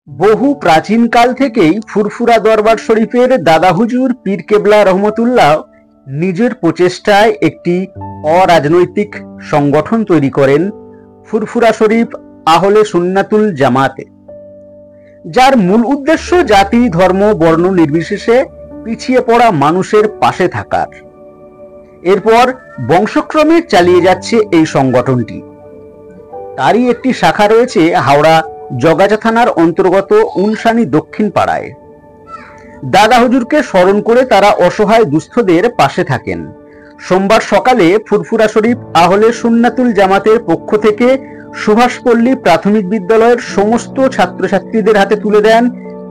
বহু প্রাচীনকাল থেকেই ফুরফুরা দরবার শরীফের দাদা হুজুর পীর কেবলা রহমতুল্লাহ নিজের প্রচেষ্টায় একটি অরাজনৈতিক সংগঠন তৈরি করেন, ফুরফুরা শরীফ আহলে সুন্নাতুল জামাতে, যার মূল উদ্দেশ্য জাতি, ধর্ম, বর্ণ নির্বিশেষে পিছিয়ে পড়া মানুষের পাশে থাকার। এরপর বংশক্রমে চালিয়ে যাচ্ছে এই সংগঠনটি। তারই একটি শাখা রয়েছে হাওড়া জগাছা থানার অন্তর্গত উনসানি দক্ষিণ পাড়ায়। দাদা হুজুরকে স্মরণ করে তারা অসহায় দুস্থদের পাশে থাকেন। সোমবার সকালে ফুরফুরা শরীফ আহলে সুন্নাতুল জামাতের পক্ষ থেকে সুভাষপল্লী প্রাথমিক বিদ্যালয়ের সমস্ত ছাত্রছাত্রীদের হাতে তুলে দেন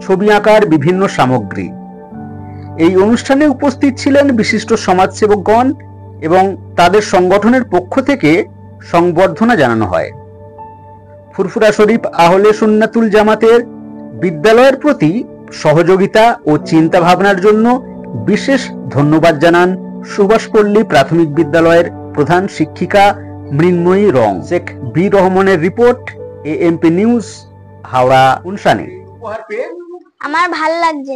ছবি আঁকার বিভিন্ন সামগ্রী। এই অনুষ্ঠানে উপস্থিত ছিলেন বিশিষ্ট সমাজসেবকগণ এবং তাদের সংগঠনের পক্ষ থেকে সংবর্ধনা জানানো হয়। ফুরফুরা শরীফ আহলে সুন্নাতুল জামাতের বিদ্যালয়ের প্রতি সহযোগিতা ও চিন্তা ভাবনার জন্য বিশেষ ধন্যবাদ জানান সুভাষপল্লী প্রাথমিক বিদ্যালয়ের প্রধান শিক্ষিকা মৃন্ময়ী রং। শেখ বি রহমানের report, AMP news, Howrah Unsani. আমার ভালো লাগছে।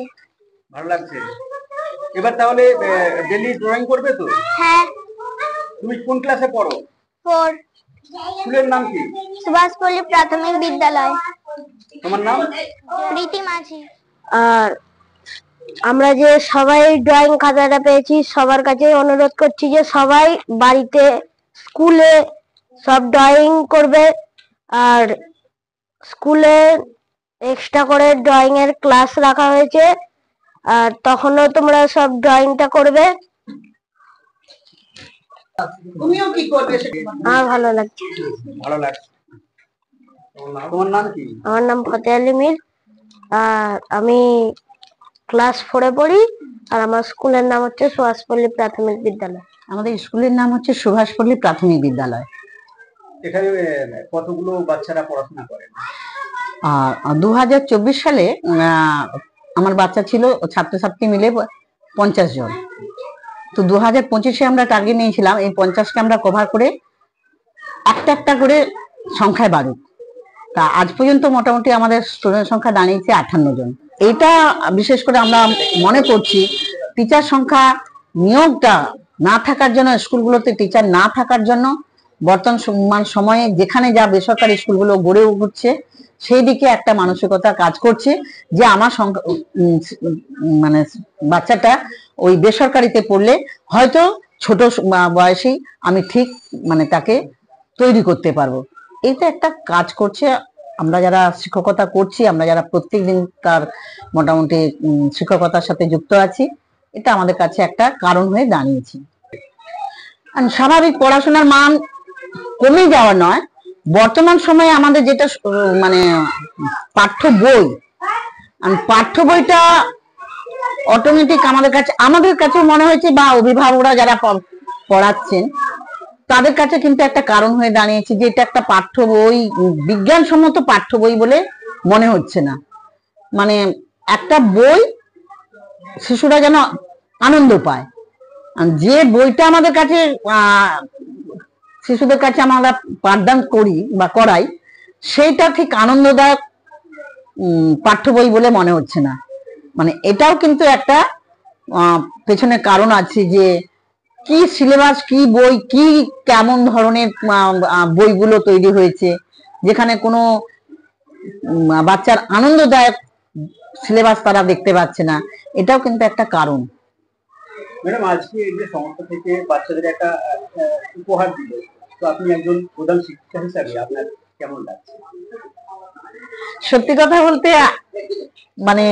এবার তাহলে ডেইলি ড্রয়িং করবে তো? হ্যাঁ। তুমি কোন ক্লাসে পড়ো? 4। স্কুলের নাম কি? সুভাষপল্লী প্রাথমিক বিদ্যালয়। তোমার নাম? প্রীতি মাঝি। আর আমরা যে সবাই ড্রয়িং খাতাটা পেয়েছি, সবার কাছে অনুরোধ করছি যে সবাই বাড়িতে, স্কুলে সব ড্রয়িং করবে। আর স্কুলে এক্সট্রা করে ড্রয়িং এর ক্লাস রাখা হয়েছে, আর তখনও তোমরা সব ড্রয়িংটা করবে। তুমিও কি করবে? আমার ভালো লাগছে। তোমার নাম কি? আমার নাম ফতে আলী মীর, আর আমি ক্লাস 4-এ পড়ি। আর আমার স্কুলের নাম হচ্ছে সুভাষপল্লী প্রাথমিক বিদ্যালয়। আমাদের স্কুলের নাম হচ্ছে সুভাষপল্লী প্রাথমিক বিদ্যালয়। এখানে কতগুলো বাচ্চারা পড়াশোনা করে? 2024 সালে আমার বাচ্চা ছিল, ছাত্রছাত্রী মিলে 50 জন। তো 2025-এ আমরা টার্গেট নিয়েছিলাম এই 50কে আমরা কভার করে একটা একটা করে সংখ্যায় বাড়ুক। তা আজ পর্যন্ত মোটামুটি আমাদের স্টুডেন্ট সংখ্যা দাঁড়িয়েছে 58 জন। এটা বিশেষ করে আমরা মনে করছি টিচার সংখ্যা নিয়োগটা না থাকার জন্য, স্কুলগুলোতে টিচার না থাকার জন্য বর্তমান সময়ে যেখানে যা বেসরকারি স্কুলগুলো গড়ে উঠছে সেই দিকে একটা মানসিকতা কাজ করছে যে আমার মানে বাচ্চাটা ওই বেসরকারিতে পড়লে হয়তো ছোট বয়সেই আমি ঠিক মানে তাকে তৈরি করতে পারবো। এইটা একটা কাজ করছে। আমরা যারা শিক্ষকতা করছি, আমরা যারা প্রত্যেকদিন তার মোটামুটি শিক্ষকতার সাথে যুক্ত আছি, এটা আমাদের কাছে একটা কারণ হয়ে দাঁড়িয়েছে। স্বাভাবিক পড়াশোনার মান কমে যাওয়া নয়, বর্তমান সময়ে আমাদের যেটা মানে পাঠ্য বইটা অটোমেটিক আমাদের কাছে মনে হয়েছে, বা অভিভাবকরা যারা পড়াচ্ছেন তাদের কাছে কিন্তু একটা কারণ হয়ে দাঁড়িয়েছে যে এটা একটা পাঠ্য বই, বিজ্ঞানসম্মত পাঠ্য বই বলে মনে হচ্ছে না। মানে একটা বই শিশুরা যেন আনন্দ পায়। যে বইটা আমাদের কাছে শিশুদের কাছে আমরা পাঠদান করি বা করাই, সেইটা ঠিক আনন্দদায়ক পাঠ্য বই বলে মনে হচ্ছে না। মানে এটাও কিন্তু একটা পেছনে কারণ আছে যে কি সিলেবাস, কি বই, কি কেমন ধরনের বইগুলো তৈরি হয়েছে, যেখানে কোনো বাচ্চার আনন্দদায়ক সিলেবাস তারা দেখতে পাচ্ছে না। এটাও কিন্তু একটা কারণ। ম্যাডাম, আজকে এই যে সংস্থা থেকে বাচ্চাদের একটা উপহার দিল, তো আপনি একজন প্রধান শিক্ষিকা হিসাবে আপনার কেমন লাগছে? সত্যি কথা বলতে মানে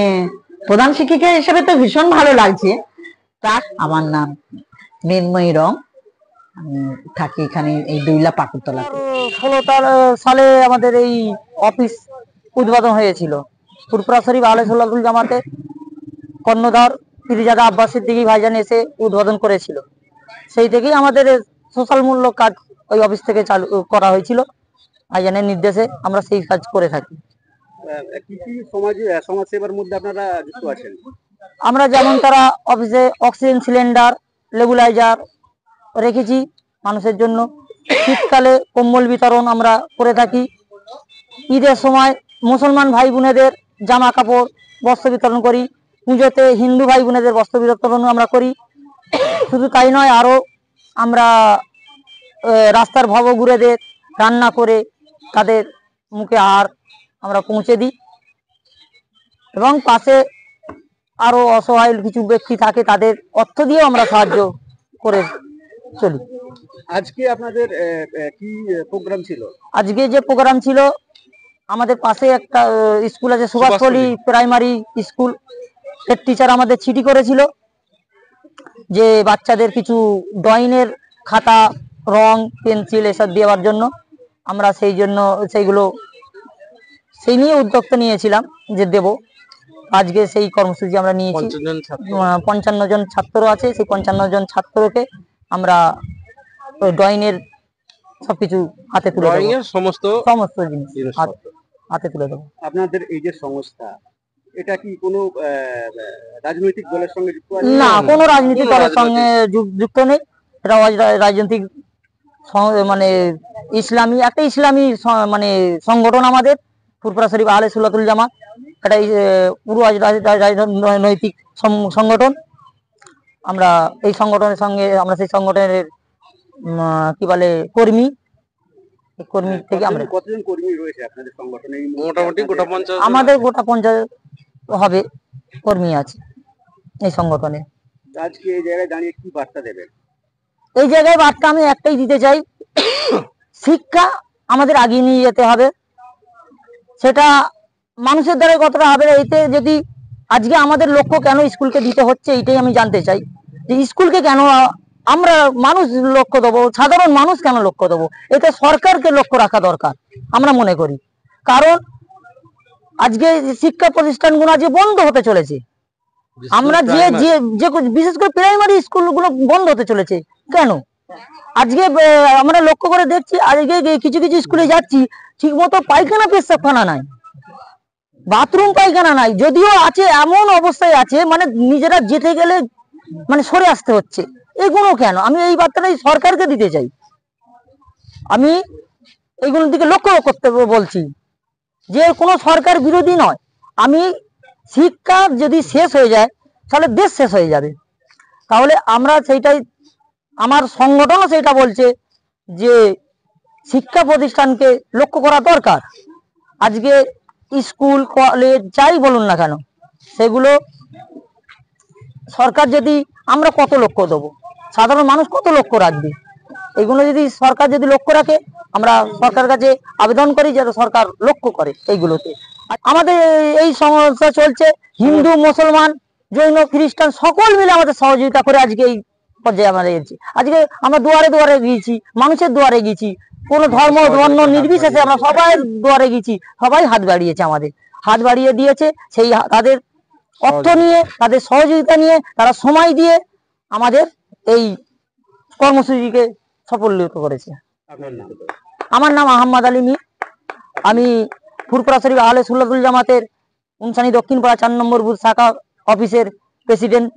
প্রধান শিক্ষিকা হিসেবে তো ভীষণ ভালো লাগছে। আমার নাম মৃন্ময়ী রং, আমি থাকি এখানে এই দুইলা পাকুরতলাতে। 2016 সালে আমাদের এই অফিস উদ্বোধন হয়েছিল। ফুরফুরা শরীফ আহলে সুন্নাতুল জামাতে কর্ণধার পীরজাদা আব্বাস সিদ্দিকী ভাইজান এসে উদ্বোধন করেছিল। সেই থেকেই আমাদের সোশ্যাল মূল্য কাজ ওই অফিস থেকে চালু করা হয়েছিল। ভাইজানের নির্দেশে আমরা সেই কাজ করে থাকি। সমাজ সেবার মধ্যে আপনারা যুক্ত আছেন? আমরা যেমন তারা অফিসে অক্সিজেন সিলিন্ডার, লেবুলাইজার রেখেছি মানুষের জন্য। শীতকালে কম্বল বিতরণ আমরা করে থাকি। ঈদের সময় মুসলমান ভাই বোনেদের জামা কাপড় বস্ত্র বিতরণ করি। পুজোতে হিন্দু ভাই বোনেদের বস্ত্র বিতরণ আমরা করি। শুধু তাই নয়, আরো আমরা রাস্তার ভবঘুরেদের রান্না করে তাদের মুখে আহার আমরা পৌঁছে দিই, এবং পাশে আরো অসহায় কিছু ব্যক্তি থাকে তাদের অর্থ দিয়ে আমরা সাহায্য করে চলি। আজকে আপনাদের কি প্রোগ্রাম ছিল? আজকে যে প্রোগ্রাম ছিল, আমাদের পাশে একটা স্কুল আছে, Subhashpalli primary school, head teacher আমাদের চিঠি করেছিল যে বাচ্চাদের কিছু ড্রয়িং এর খাতা, রং, পেন্সিল এসব দেওয়ার জন্য। আমরা সেই নিয়ে উদ্যোক্তা নিয়েছিলাম যে দেব। আজকে সেই কর্মসূচি আমরা নিয়েছি। 55 জন ছাত্র আছে, সেই 55 জন ছাত্রকে আমরা ড্রয়িং এর সবকিছু হাতে তুলে দেবো, সমস্ত জিনিস হাতে তুলে দেবো। আপনাদের এই যে সংস্থা, এটা কি কোনো রাজনৈতিক দলের সঙ্গে যুক্ত আছে? না, কোনো রাজনৈতিক দলের সঙ্গে যুক্ত নেই। এটা রাজনৈতিক মানে ইসলামী মানে সংগঠন আমাদের ফুরফুরা শরীফ আহলে সুন্নাতুল জামাত। এটা পুরো রাজনৈতিক সংগঠন। আমরা এই সংগঠনের সঙ্গে, আমরা সেই সংগঠনের কি বলে কর্মী থেকে আমরা। কতজন কর্মী রয়েছে আপনাদের সংগঠনে? মোটামুটি আমাদের গোটা 50 হবে কর্মী আছে এই সংগঠনে। আজকে এই জায়গায় দাঁড়িয়ে কি বার্তা দেবেন? এই জায়গায় বার্তা আমি একটাই দিতে চাই, শিক্ষা আমাদের আগিয়ে নিয়ে যেতে হবে। সেটা মানুষের দ্বারা কতটা হবে, এতে যদি আজকে আমাদের লক্ষ্য কেন স্কুলকে দিতে হচ্ছে এইটাই আমি জানতে চাই, যে স্কুলকে কেন আমরা মানুষ লক্ষ্য দেবো, সাধারণ মানুষ কেন লক্ষ্য দেবো? এতে সরকারকে লক্ষ্য রাখা দরকার আমরা মনে করি। কারণ আজকে শিক্ষা প্রতিষ্ঠানগুলো যে বন্ধ হতে চলেছে, আমরা যে বিশেষ করে প্রাইমারি স্কুলগুলো বন্ধ হতে চলেছে কেন? আজকে আমরা লক্ষ্য করে দেখছি, আজকে কিছু কিছু স্কুলে যাচ্ছি, ঠিক মতো পায়খানা পেশাবখানা নাই, বাথরুম পায়খানা নাই, যদিও আছে এমন অবস্থায় আছে মানে নিজেরা যেতে গেলে মানে সরে আসতে হচ্ছে। এগুলো কেন? আমি এই বার্তাটাই সরকারকে দিতে চাই। আমি এইগুলোর দিকে লক্ষ্য করতে বলছি যে কোনো সরকার বিরোধী নয়। আমি শিক্ষা যদি শেষ হয়ে যায় তাহলে দেশ শেষ হয়ে যাবে। তাহলে আমরা সেইটাই, আমার সংগঠনও সেটা বলছে যে শিক্ষা প্রতিষ্ঠানকে লক্ষ্য করা দরকার। আজকে স্কুল কলেজ যাই বলুন না কেন, সেগুলো সরকার যদি, আমরা কত লক্ষ্য দেবো, সাধারণ মানুষ কত লক্ষ্য রাখবে? এগুলো যদি সরকার যদি লক্ষ্য রাখে, আমরা সরকারের কাছে আবেদন করি যেন সরকার লক্ষ্য করে এইগুলোতে। আমাদের এই সমস্যা চলছে, হিন্দু, মুসলমান, জৈন, খ্রিস্টান সকল মিলে আমাদের সহযোগিতা করে আজকে এই পর্যায়ে আমরা এসেছি। আজকে আমরা দুয়ারে দুয়ারে গিয়েছি, মানুষের দুয়ারে গিয়েছি, কোনো ধর্ম বর্ণ নির্বিশেষে আমরা সবাই দুয়ারে গিয়েছি, সবাই হাত বাড়িয়েছে, আমাদের হাত বাড়িয়ে দিয়েছে। সেই তাদের অর্থ নিয়ে, তাদের সহযোগিতা নিয়ে, তারা সময় দিয়ে আমাদের এই কর্মসূচিকে সফলিত করেছে। আমার নাম আহম্মদ আলী মীর। আমি ফুরফুরা শরীফ আহলে সুন্নাতুল জামাতের উনসানি দক্ষিণ পাড়া 4 নম্বর বুথ শাখা অফিসের প্রেসিডেন্ট।